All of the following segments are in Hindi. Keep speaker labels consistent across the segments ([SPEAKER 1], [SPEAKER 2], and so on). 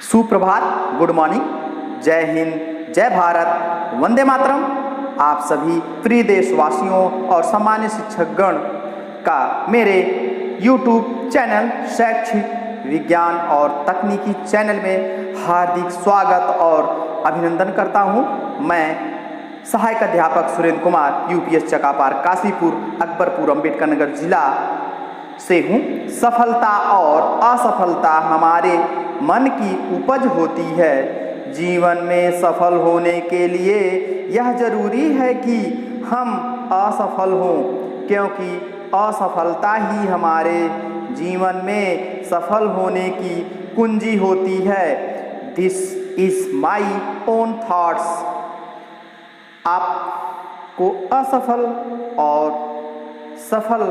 [SPEAKER 1] सुप्रभात, गुड मॉर्निंग, जय हिंद, जय भारत, वंदे मातरम। आप सभी प्रिय देशवासियों और सामान्य शिक्षकगण का मेरे YouTube चैनल शैक्षिक विज्ञान और तकनीकी चैनल में हार्दिक स्वागत और अभिनंदन करता हूं। मैं सहायक अध्यापक सुरेंद्र कुमार UPS चकापार काशीपुर अकबरपुर अम्बेडकर नगर जिला से हूँ। सफलता और असफलता हमारे मन की उपज होती है। जीवन में सफल होने के लिए यह जरूरी है कि हम असफल हों, क्योंकि असफलता ही हमारे जीवन में सफल होने की कुंजी होती है। This is my own thoughts. आपको असफल और सफल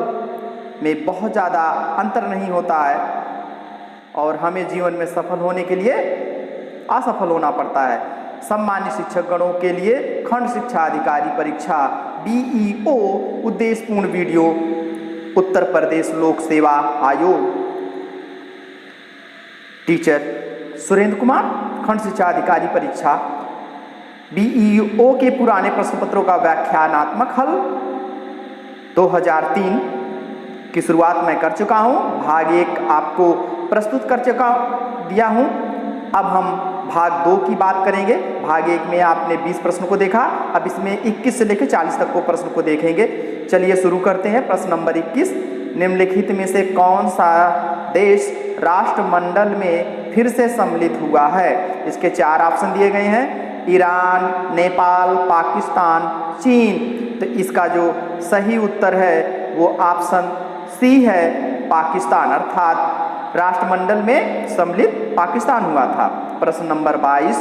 [SPEAKER 1] में बहुत ज़्यादा अंतर नहीं होता है और हमें जीवन में सफल होने के लिए असफल होना पड़ता है। सम्मानित शिक्षकगणों के लिए खंड शिक्षा अधिकारी परीक्षा BEO उद्देश्यपूर्ण वीडियो उत्तर प्रदेश लोक सेवा आयोग। टीचर सुरेंद्र कुमार, खंड शिक्षा अधिकारी परीक्षा BEO के पुराने प्रश्न पत्रों का व्याख्यानात्मक हल 2003 की शुरुआत मैं कर चुका हूँ। भाग 1 आपको प्रस्तुत कर चुका दिया हूँ। अब हम भाग 2 की बात करेंगे। भाग 1 में आपने 20 प्रश्नों को देखा, अब इसमें 21 से लेकर 40 तक को प्रश्न को देखेंगे। चलिए शुरू करते हैं। प्रश्न नंबर 21, निम्नलिखित में से कौन सा देश राष्ट्रमंडल में फिर से सम्मिलित हुआ है? इसके 4 ऑप्शन दिए गए हैं, ईरान, नेपाल, पाकिस्तान, चीन। तो इसका जो सही उत्तर है वो ऑप्शन C है, पाकिस्तान, अर्थात राष्ट्रमंडल में सम्मिलित पाकिस्तान हुआ था। प्रश्न नंबर 22,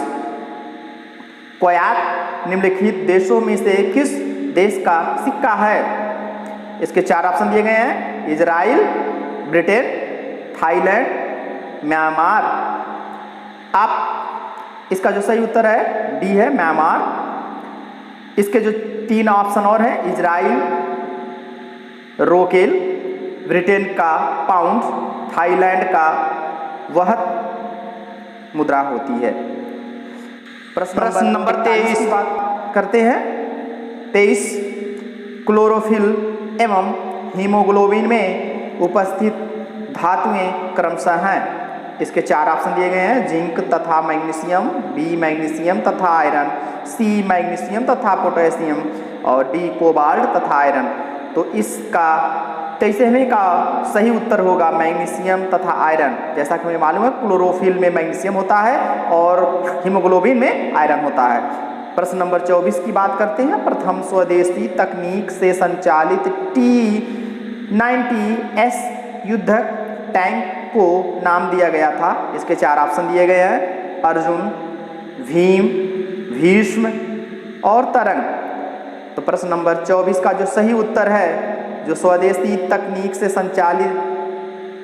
[SPEAKER 1] क्वाड निम्नलिखित देशों में से किस देश का सिक्का है? इसके 4 ऑप्शन दिए गए हैं, इजराइल, ब्रिटेन, थाईलैंड, म्यांमार। आप इसका जो सही उत्तर है D है, म्यांमार। इसके जो 3 ऑप्शन और हैं, इजराइल रोकेल, ब्रिटेन का पाउंड, थाईलैंड का वहत मुद्रा होती है। प्रश्न नंबर 23 की बात करते हैं। 23, क्लोरोफिल एवं हीमोग्लोबिन में उपस्थित धातुएं क्रमशः हैं। इसके 4 ऑप्शन दिए गए हैं, जिंक तथा मैग्नीशियम, B मैग्नीशियम तथा आयरन, C मैग्नीशियम तथा पोटेशियम और D कोबाल्ट तथा आयरन। तो इसका 23वें का सही उत्तर होगा मैग्नीशियम तथा आयरन। जैसा कि मुझे मालूम है, क्लोरोफिल में मैग्नीशियम होता है और हीमोग्लोबिन में आयरन होता है। प्रश्न नंबर 24 की बात करते हैं। प्रथम स्वदेशी तकनीक से संचालित T-90S युद्धक टैंक को नाम दिया गया था। इसके 4 ऑप्शन दिए गए हैं, अर्जुन, भीम, भीष्म और तरंग। तो प्रश्न नंबर 24 का जो सही उत्तर है, जो स्वदेशी तकनीक से संचालित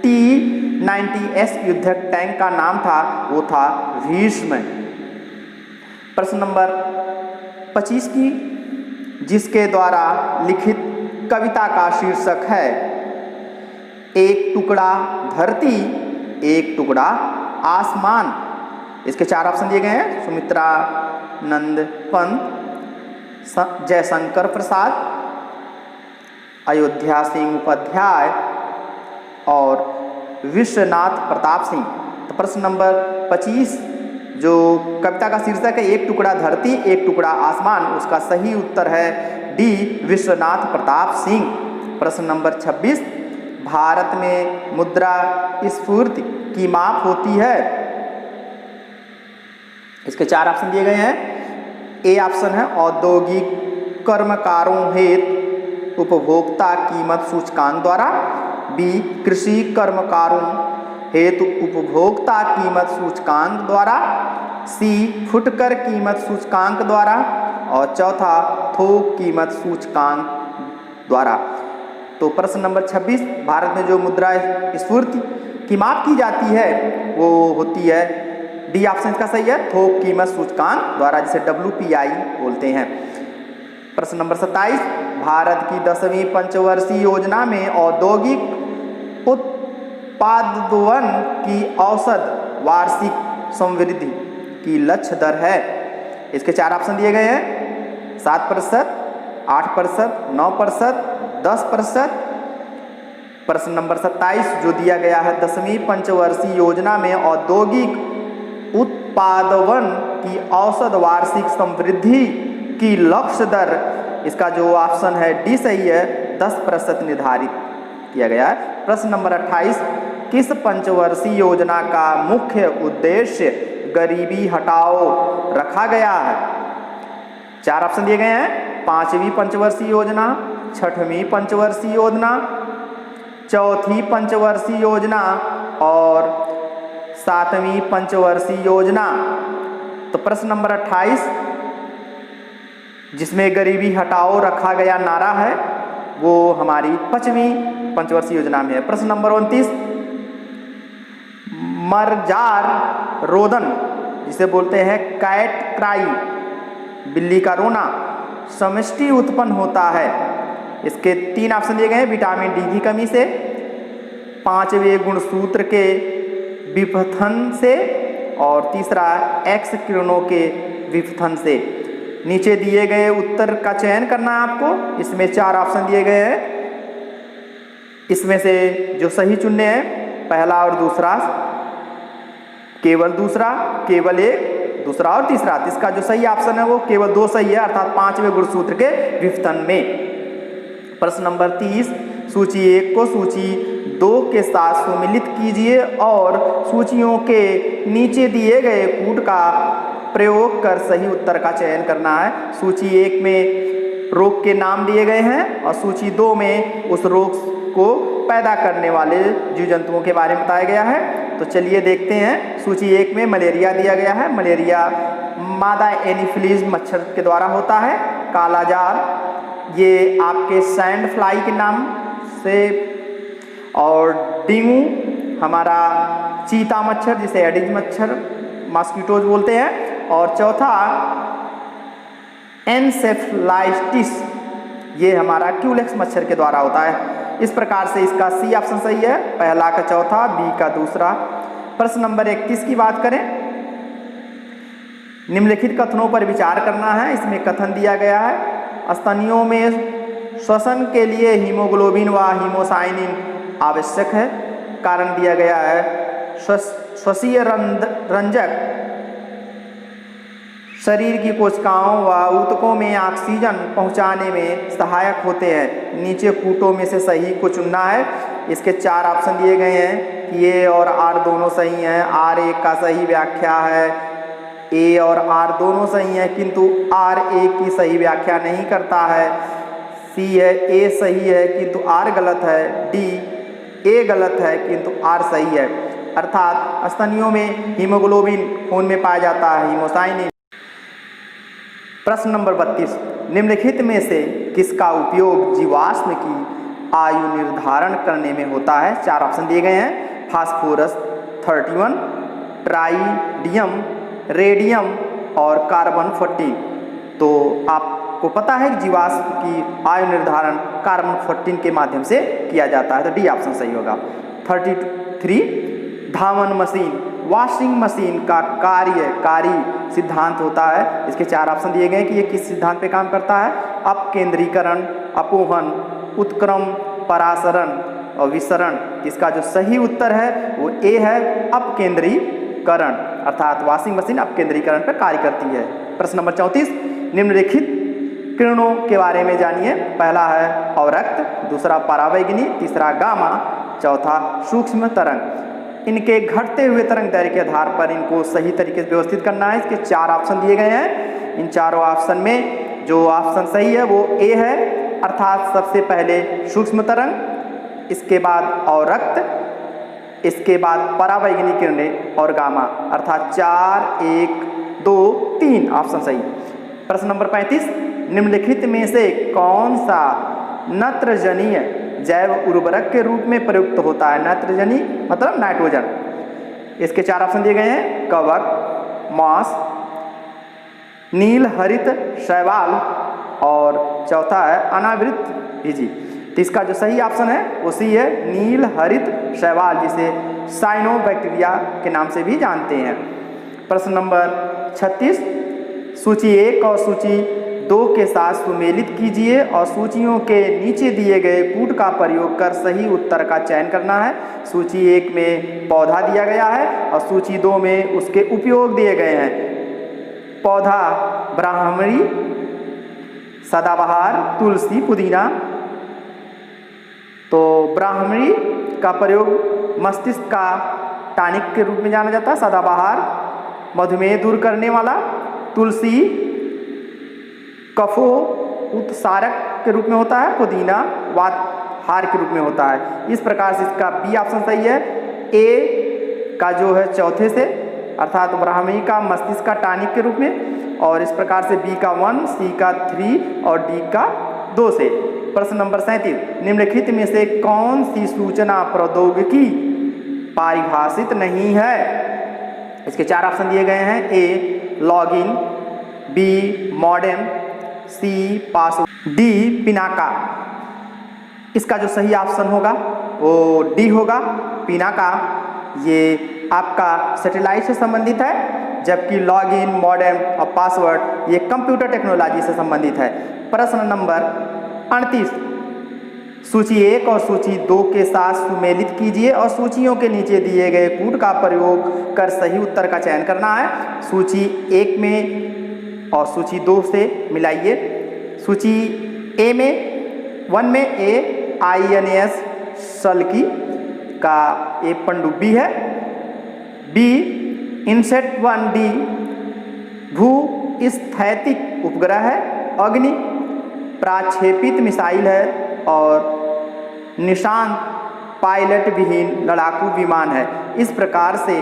[SPEAKER 1] T-90S युद्धक टैंक का नाम था वो था भीष्म। प्रश्न नंबर 25 की, जिसके द्वारा लिखित कविता का शीर्षक है एक टुकड़ा धरती, एक टुकड़ा आसमान। इसके 4 ऑप्शन दिए गए हैं, सुमित्रा नंद पंत, जयशंकर प्रसाद, अयोध्या सिंह उपाध्याय और विश्वनाथ प्रताप सिंह। तो प्रश्न नंबर 25 जो कविता का शीर्षक है एक टुकड़ा धरती, एक टुकड़ा आसमान, उसका सही उत्तर है D विश्वनाथ प्रताप सिंह। प्रश्न नंबर 26, भारत में मुद्रा स्फूर्ति की माप होती है? इसके 4 ऑप्शन दिए गए हैं। A ऑप्शन है औद्योगिक कर्मकारों हेतु उपभोक्ता कीमत सूचकांक द्वारा, B कृषि कर्मकारों हेतु उपभोक्ता कीमत सूचकांक द्वारा, C फुटकर कीमत सूचकांक द्वारा और चौथा थोक कीमत सूचकांक द्वारा। तो प्रश्न नंबर 26, भारत में जो मुद्रा स्फूर्ति की माप की जाती है वो होती है D ऑप्शन इसका सही है, थोक कीमत सूचकांक द्वारा, जिसे WPI बोलते हैं। प्रश्न नंबर 27, भारत की 10वीं पंचवर्षीय योजना में औद्योगिक उत्पादन की औसत वार्षिक समृद्धि की लक्ष्य दर है? इसके 4 ऑप्शन दिए गए हैं, 7%, 8%, 9%, 10%। प्रश्न नंबर 27 जो दिया गया है, 10वीं पंचवर्षीय योजना में औद्योगिक उत्पादन की औसत वार्षिक समृद्धि की लक्ष्य दर, इसका जो ऑप्शन है डी सही है, 10% निर्धारित किया गया है। प्रश्न नंबर 28, किस पंचवर्षीय योजना का मुख्य उद्देश्य गरीबी हटाओ रखा गया है? 4 ऑप्शन दिए गए हैं, 5वीं पंचवर्षीय योजना, 6वीं पंचवर्षीय योजना, 4थी पंचवर्षीय योजना और 7वीं पंचवर्षीय योजना। तो प्रश्न नंबर 28 जिसमें गरीबी हटाओ रखा गया नारा है वो हमारी 5वीं पंचवर्षीय योजना में है। प्रश्न नंबर 29, मरजार रोदन जिसे बोलते हैं कैट क्राई, बिल्ली का रोना, समष्टि उत्पन्न होता है। इसके 3 ऑप्शन दिए गए हैं, विटामिन डी की कमी से, 5वें गुणसूत्र के विपथन से और तीसरा एक्स किरणों के विपथन से। नीचे दिए गए उत्तर का चयन करना है आपको। इसमें 4 ऑप्शन दिए गए हैं, इसमें से जो सही चुनने हैं, पहला और दूसरा, केवल दूसरा, केवल एक, दूसरा और तीसरा। इसका जो सही ऑप्शन है वो केवल 2 सही है, अर्थात 5वें गुणसूत्र के विपथन में। प्रश्न नंबर 30, सूची 1 को सूची 2 के साथ सुमिलित कीजिए और सूचियों के नीचे दिए गए कूट का प्रयोग कर सही उत्तर का चयन करना है। सूची 1 में रोग के नाम दिए गए हैं और सूची 2 में उस रोग को पैदा करने वाले जीव जंतुओं के बारे में बताया गया है। तो चलिए देखते हैं। सूची 1 में मलेरिया दिया गया है। मलेरिया मादा एनीफिलीज मच्छर के द्वारा होता है। कालाजार ये आपके सैंड फ्लाई के नाम से, और डेंगू हमारा चीता मच्छर जिसे एडिज मच्छर मॉस्किटोज बोलते हैं। और चौथा एन्सेफलाइटिस ये हमारा क्यूलेक्स मच्छर के द्वारा होता है। इस प्रकार से इसका सी ऑप्शन सही है, पहला का चौथा, बी का दूसरा। प्रश्न नंबर 31 की बात करें, निम्नलिखित कथनों पर विचार करना है। इसमें कथन दिया गया है, स्तनियों में श्वसन के लिए हीमोग्लोबिन व हीमोसाइनिन आवश्यक है। कारण दिया गया है, श्वसीय रंजक शरीर की कोशिकाओं व ऊतकों में ऑक्सीजन पहुंचाने में सहायक होते हैं। नीचे कूटों में से सही को चुनना है। इसके 4 ऑप्शन दिए गए हैं कि ए और आर दोनों सही हैं। आर एक का सही व्याख्या है, ए और आर दोनों सही हैं, किंतु आर एक की सही व्याख्या नहीं करता है। सी है, ए सही है किंतु आर गलत है। डी, ए गलत है किंतु आर सही है। अर्थात स्तनियों में हीमोग्लोबिन खून में पाया जाता है, हीमोसाइनिन। प्रश्न नंबर 32, निम्नलिखित में से किसका उपयोग जीवाश्म की आयु निर्धारण करने में होता है? 4 ऑप्शन दिए गए हैं, फास्फोरस 31, ट्राइडियम, रेडियम और कार्बन 14। तो आपको पता है कि जीवाश्म की आयु निर्धारण कार्बन 14 के माध्यम से किया जाता है, तो डी ऑप्शन सही होगा। 33, धावन मशीन, वॉशिंग मशीन का कार्यकारी सिद्धांत होता है। इसके 4 ऑप्शन दिए गए कि ये किस सिद्धांत पे काम करता है? अपकेंद्रीकरण, अपोहन, उत्क्रम, परासरण और विसरण। इसका जो सही उत्तर है वो ए है, अपकेंद्रीकरण, अर्थात वॉशिंग मशीन अपकेंद्रीकरण पर कार्य करती है। प्रश्न नंबर 34, निम्नलिखित किरणों के बारे में जानिए। पहला है अवरक्त, दूसरा परावैंगनी, तीसरा गामा, चौथा सूक्ष्म तरंग। इनके घटते हुए तरंग दैर्घ्य के आधार पर इनको सही तरीके से व्यवस्थित करना है। इसके 4 ऑप्शन दिए गए हैं। इन चारों ऑप्शन में जो ऑप्शन सही है वो ए है, अर्थात सबसे पहले सूक्ष्म तरंग, इसके बाद अवरक्त, इसके बाद परावैंगनी किरणें और गामा, अर्थात 4, 1, 2, 3 ऑप्शन सही। प्रश्न नंबर 35, निम्नलिखित में से कौन सा नत्रजनीय जैव उर्वरक के रूप में प्रयुक्त होता है? नत्रजनी मतलब नाइट्रोजन। इसके 4 ऑप्शन दिए गए हैं, कवक, मॉस, नील हरित शैवाल और चौथा है अनावृत बीजी। तो इसका जो सही ऑप्शन है वो सी है, नील हरित शैवाल, जिसे साइनोबैक्टीरिया के नाम से भी जानते हैं। प्रश्न नंबर 36, सूची 1 और सूची 2 के साथ सुमेलित कीजिए और सूचियों के नीचे दिए गए कूट का प्रयोग कर सही उत्तर का चयन करना है। सूची 1 में पौधा दिया गया है और सूची 2 में उसके उपयोग दिए गए हैं। पौधा ब्राह्मणी, सदाबहार, तुलसी, पुदीना। तो ब्राह्मणी का प्रयोग मस्तिष्क का टॉनिक के रूप में जाना जाता है। सदाबहार मधुमेह दूर करने वाला। तुलसी कफो उत्सारक के रूप में होता है। पुदीना वातहार के रूप में होता है। इस प्रकार से इसका बी ऑप्शन सही है। ए का जो है चौथे से, अर्थात ब्राह्मणी का मस्तिष्क का टॉनिक के रूप में, और इस प्रकार से बी का 1, सी का 3 और डी का 2 से। प्रश्न नंबर 37, निम्नलिखित में से कौन सी सूचना प्रौद्योगिकी परिभाषित नहीं है? इसके 4 ऑप्शन दिए गए हैं। A login, B modem, C password, D Pinaka. इसका जो सही ऑप्शन होगा वो डी होगा, पिनाका। ये आपका सैटेलाइट से संबंधित है, जबकि लॉगिन, मॉडेम और पासवर्ड ये कंप्यूटर टेक्नोलॉजी से संबंधित है। प्रश्न नंबर 38, सूची 1 और सूची 2 के साथ सुमेलित कीजिए और सूचियों के नीचे दिए गए कूट का प्रयोग कर सही उत्तर का चयन करना है। सूची 1 में और सूची 2 से मिलाइए। सूची ए में 1 में ए INS सल्की का ए पनडुब्बी है। बी इनसेट 1D भू स्थैतिक उपग्रह है। अग्नि प्रक्षेपित मिसाइल है और निशान पायलट विहीन लड़ाकू विमान है। इस प्रकार से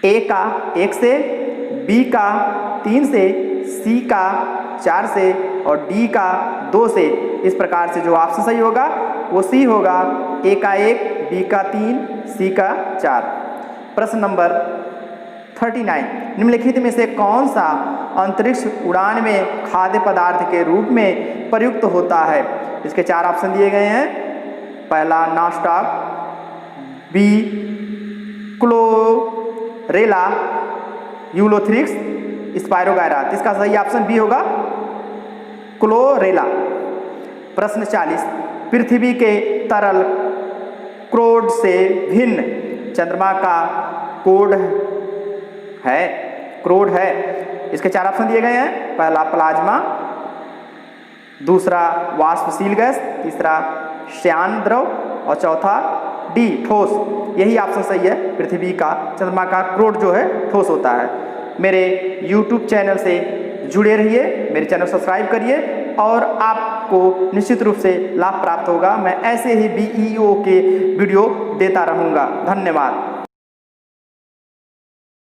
[SPEAKER 1] ए का 1 से, बी का 3 से, सी का 4 से और डी का 2 से। इस प्रकार से जो ऑप्शन सही होगा वो सी होगा। ए का 1, बी का 3, सी का 4। प्रश्न नंबर 39, निम्नलिखित में से कौन सा अंतरिक्ष उड़ान में खाद्य पदार्थ के रूप में प्रयुक्त होता है? इसके 4 ऑप्शन दिए गए हैं। पहला nostoc, B chlorella, ulothrix, spirogyra. इसका सही ऑप्शन बी होगा, क्लोरेला। प्रश्न 40, पृथ्वी के तरल क्रोड से भिन्न चंद्रमा का क्रोड है। इसके 4 ऑप्शन दिए गए हैं। पहला प्लाज्मा, दूसरा वाष्पशील गैस, तीसरा श्यान द्रव और चौथा डी ठोस। यही ऑप्शन सही है। पृथ्वी का चंद्रमा का क्रोड जो है ठोस होता है। मेरे YouTube चैनल से जुड़े रहिए, मेरे चैनल सब्सक्राइब करिए और आपको निश्चित रूप से लाभ प्राप्त होगा। मैं ऐसे ही BEO के वीडियो देता रहूँगा। धन्यवाद।